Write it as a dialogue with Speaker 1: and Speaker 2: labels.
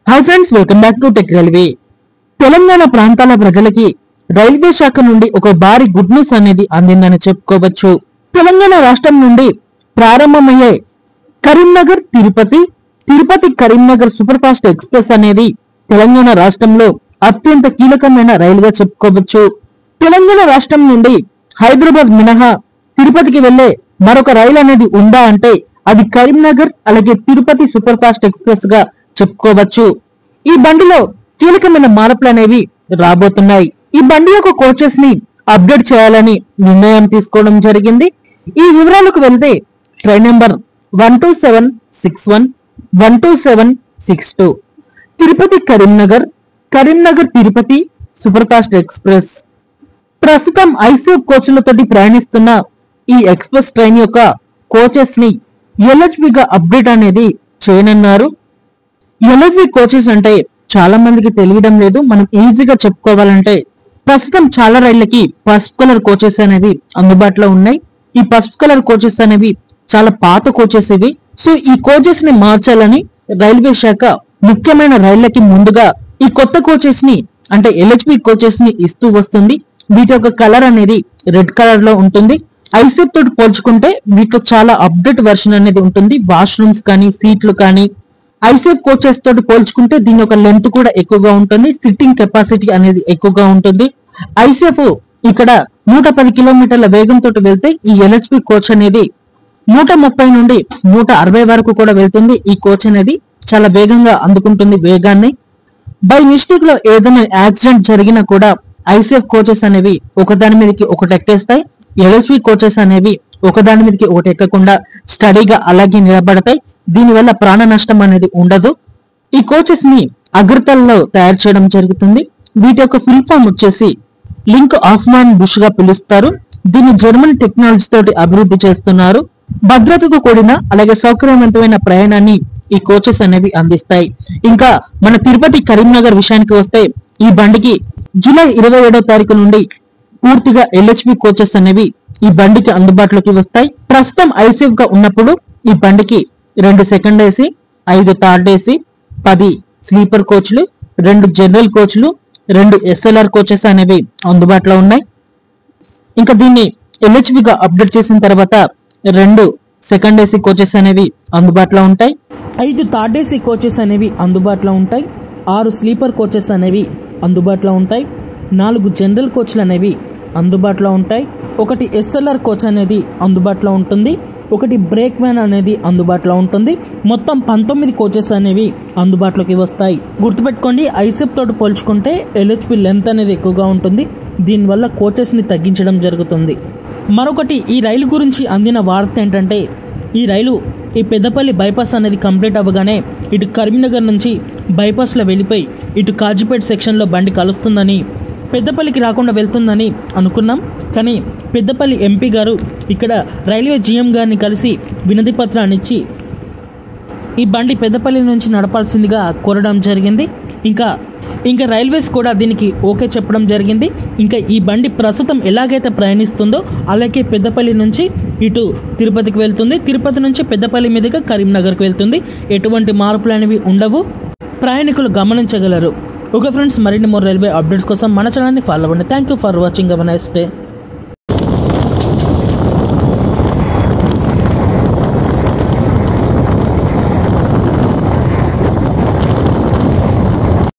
Speaker 1: Hi friends, welcome back to tech railway. Telangana ప్రాంతాల ప్రజలకి railway శాఖ నుండి ఒక భారీ గుడ్ న్యూస్ అనేది అందిందని చెప్పుకోవచ్చు. తెలంగాణ రాష్ట్రం నుండి ప్రారంభమయ్యే Karimnagar Tirupati, Tirupati Karimnagar super fast express అనేది తెలంగాణ రాష్ట్రంలో అత్యంత కీలకమైన రైలుగా చెప్పుకోవచ్చు. తెలంగాణ రాష్ట్రం నుండి హైదరాబాద్ మినహా తిరుపతికి వెళ్లే మరొక రైలు అనేది ఉందా అంటే అది కరీంనగర్ అలాగే తిరుపతి సూపర్ ఫాస్ట్ ఎక్స్ప్రెస్ గా చెప్పుకోవచ్చు. ఈ బండిలో కీలకమైన మార్పులు అనేవి రాబోతున్నాయి. ఈ బండి యొక్క కోచెస్ ని అప్డేట్ చేయాలని నిర్ణయం తీసుకోవడం జరిగింది. ఈ వివరాలకు వెళ్తే train number 12761, 12762 Tirupati Karimnagar, Karimnagar Tirupati super fast express. ప్రస్తుతం ఐసీఎఫ్ కోచ్లతోటి ప్రయాణిస్తున్న ఈ ఎక్స్ప్రెస్ ట్రైన్ యొక్క కోచెస్ ని ఎల్హెచ్బిగా అప్డేట్ అనేది చేయనున్నారు. ఎల్హెచ్బి కోచెస్ అంటే చాలా మందికి తెలియడం లేదు. మనం ఈజీగా చెప్పుకోవాలంటే ప్రస్తుతం చాలా రైళ్లకి పసుపు కలర్ కోచెస్ అనేవి అందుబాటులో ఉన్నాయి. ఈ పసుపు కలర్ కోచెస్ అనేవి చాలా పాత కోచెస్ ఇవి. సో ఈ కోచెస్ ని మార్చాలని రైల్వే శాఖ ముఖ్యమైన రైళ్లకి ముందుగా ఈ కొత్త కోచెస్ ని అంటే ఎల్హెచ్బి కోచెస్ ని ఇస్తూ వస్తుంది. వీటి యొక్క కలర్ అనేది రెడ్ కలర్ లో ఉంటుంది. ఐసెఫ్ తోటి పోల్చుకుంటే వీటిలో చాలా అప్డేట్ వర్షన్ అనేది ఉంటుంది. వాష్రూమ్స్ కానీ సీట్లు కానీ ఐసెఫ్ కోచెస్ తోటి పోల్చుకుంటే దీని యొక్క లెంత్ కూడా ఎక్కువగా ఉంటుంది. సిట్టింగ్ కెపాసిటీ అనేది ఎక్కువగా ఉంటుంది. ఐసెఫ్ ఇక్కడ 110 కిలోమీటర్ల వేగంతో వెళ్తే ఈ ఎల్హెచ్బి కోచ్ అనేది 130 నుండి 160 వరకు కూడా వెళ్తుంది. ఈ కోచ్ అనేది చాలా వేగంగా అందుకుంటుంది వేగాన్ని. బై మిస్టేక్ లో ఏదైనా యాక్సిడెంట్ జరిగినా కూడా ఐసీఎఫ్ కోచెస్ అనేవి ఒకదాని మీదకి ఒకటి ఎక్కేస్తాయి. ఎల్హెచ్బి కోచెస్ అనేవి ఒకదాని మీదకి ఒకటి ఎక్కకుండా స్టడీగా అలాగే నిలబడతాయి. దీనివల్ల ప్రాణ నష్టం అనేది ఉండదు. ఈ కోచెస్ ని అగర్తల్లో తయారు చేయడం జరుగుతుంది. వీటి యొక్క ఫుల్ ఫామ్ వచ్చేసి లింక్ ఆఫ్మాన్ బుష్ గా పిలుస్తారు. దీన్ని జర్మన్ టెక్నాలజీ తోటి అభివృద్ధి చేస్తున్నారు. భద్రతతో కూడిన అలాగే సౌకర్యవంతమైన ప్రయాణాన్ని ఈ కోచెస్ అనేవి అందిస్తాయి. ఇంకా మన తిరుపతి కరీంనగర్ విషయానికి వస్తే ఈ బండికి జూలై 27వ తారీఖు నుండి పూర్తిగా ఎల్హెచ్బి కోచెస్ అనేవి ఈ బండికి అందుబాటులోకి వస్తాయి. ప్రస్తుతం ఐసీఎఫ్ గా ఉన్నప్పుడు ఈ బండికి 2 second AC, 5 third AC, 10 sleeper కోచ్లు, 2 జనరల్ కోచ్లు, 2 ఎస్ఎల్ఆర్ కోచెస్ అనేవి అందుబాటులో ఉన్నాయి. ఇంకా దీన్ని ఎల్హెచ్బిగా అప్డేట్ చేసిన తర్వాత 2 సెకండ్ ఏసీ కోచెస్ అనేవి అందుబాటులో ఉంటాయి.
Speaker 2: 5 థర్డ్ ఏసీ కోచెస్ అనేవి అందుబాటులో ఉంటాయి. 6 స్లీపర్ కోచెస్ అనేవి అందుబాటులో ఉంటాయి. 4 జనరల్ కోచ్లు అనేవి అందుబాటులో ఉంటాయి. 1 ఎస్ఎల్ఆర్ కోచ్ అనేది అందుబాటులో ఉంటుంది. 1 బ్రేక్ వ్యాన్ అనేది అందుబాటులో ఉంటుంది. మొత్తం 19 కోచెస్ అనేవి అందుబాటులోకి వస్తాయి. గుర్తుపెట్టుకోండి, ఐసెఫ్ తోటి పోల్చుకుంటే ఎల్హెచ్బి లెంత్ అనేది ఎక్కువగా ఉంటుంది. దీనివల్ల కోచెస్ని తగ్గించడం జరుగుతుంది. మరొకటి, ఈ రైలు గురించి అందిన వార్త ఏంటంటే ఈ రైలు ఈ పెద్దపల్లి బైపాస్ అనేది కంప్లీట్ అవ్వగానే ఇటు కరీంనగర్ నుంచి బైపాస్లో వెళ్ళిపోయి ఇటు కాజీపేట సెక్షన్లో బండి కలుస్తుందని, పెద్దపల్లికి రాకుండా వెళ్తుందని అనుకున్నాం. కానీ పెద్దపల్లి ఎంపీ గారు ఇక్కడ రైల్వే జీఎం గారిని కలిసి వినతి పత్రాన్ని ఇచ్చి ఈ బండి పెద్దపల్లి నుంచి నడపాల్సిందిగా కోరడం జరిగింది. ఇంకా రైల్వేస్ కూడా దీనికి ఓకే చెప్పడం జరిగింది. ఇంకా ఈ బండి ప్రస్తుతం ఎలాగైతే ప్రయాణిస్తుందో అలాగే పెద్దపల్లి నుంచి ఇటు తిరుపతికి వెళ్తుంది. తిరుపతి నుంచి పెద్దపల్లి మీదుగా కరీంనగర్కి వెళ్తుంది. ఎటువంటి మార్పులు అనేవి ఉండవు, ప్రయాణికులు గమనించగలరు. ఓకే ఫ్రెండ్స్, మరిన్ని మోర్ రైల్వే అప్డేట్స్ కోసం మన ఛానల్ని ఫాలో అవ్వండి. Thank you for watching. Have a nice day.